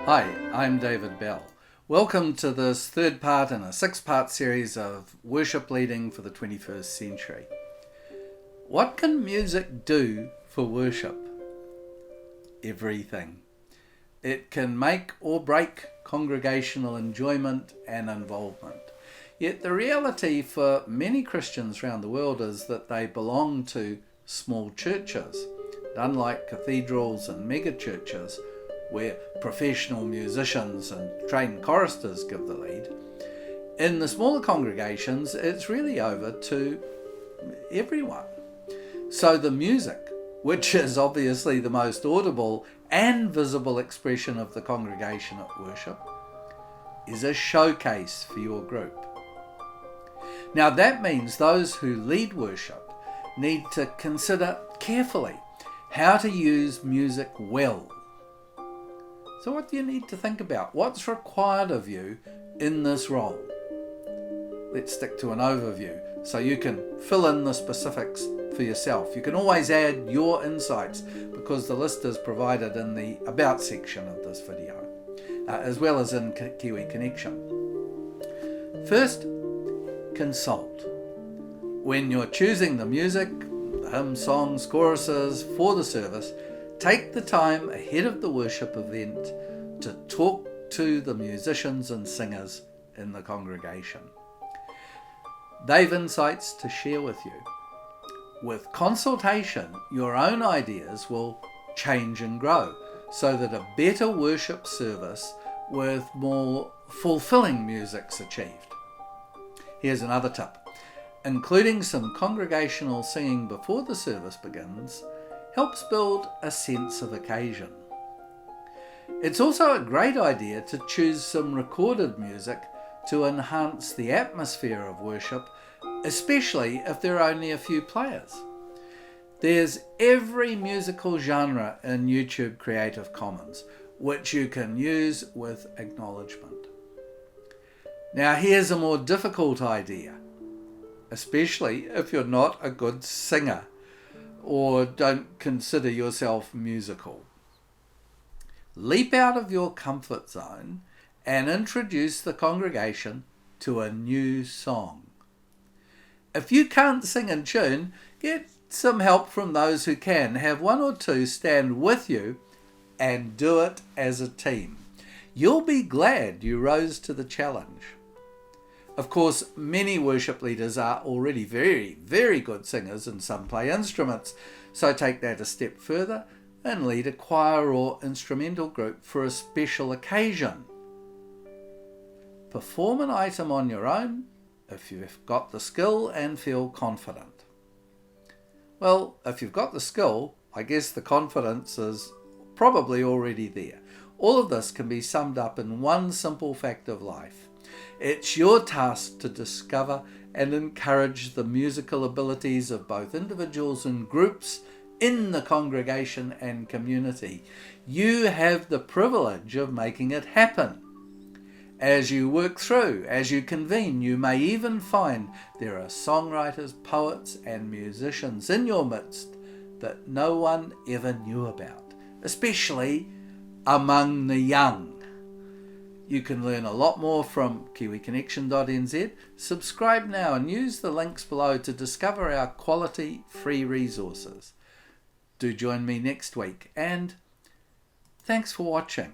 Hi, I'm David Bell. Welcome to this third part in a 6-part series of worship leading for the 21st century. What can music do for worship? Everything. It can make or break congregational enjoyment and involvement. Yet the reality for many Christians around the world is that they belong to small churches. Unlike cathedrals and megachurches, where professional musicians and trained choristers give the lead, in the smaller congregations it's really over to everyone. So the music, which is obviously the most audible and visible expression of the congregation at worship, is a showcase for your group. Now that means those who lead worship need to consider carefully how to use music well. So what do you need to think about? What's required of you in this role? Let's stick to an overview so you can fill in the specifics for yourself. You can always add your insights because the list is provided in the About section of this video, as well as in Kiwi Connexion. First, consult. When you're choosing the music, hymn, songs, choruses for the service, take the time ahead of the worship event to talk to the musicians and singers in the congregation. They've insights to share with you. With consultation, your own ideas will change and grow so that a better worship service with more fulfilling music's achieved. Here's another tip. Including some congregational singing before the service begins helps build a sense of occasion. It's also a great idea to choose some recorded music to enhance the atmosphere of worship, especially if there are only a few players. There's every musical genre in YouTube Creative Commons, which you can use with acknowledgement. Now here's a more difficult idea, especially if you're not a good singer or don't consider yourself musical. Leap out of your comfort zone and introduce the congregation to a new song. If you can't sing in tune, get some help from those who can. Have one or two stand with you and do it as a team. You'll be glad you rose to the challenge. Of course, many worship leaders are already very, very good singers and some play instruments, so take that a step further and lead a choir or instrumental group for a special occasion. Perform an item on your own if you've got the skill and feel confident. Well, if you've got the skill, I guess the confidence is probably already there. All of this can be summed up in one simple fact of life. It's your task to discover and encourage the musical abilities of both individuals and groups in the congregation and community. You have the privilege of making it happen. As you work through, as you convene, you may even find there are songwriters, poets and musicians in your midst that no one ever knew about, especially among the young. You can learn a lot more from kiwiconnexion.nz. Subscribe now and use the links below to discover our quality free resources. Do join me next week, and thanks for watching.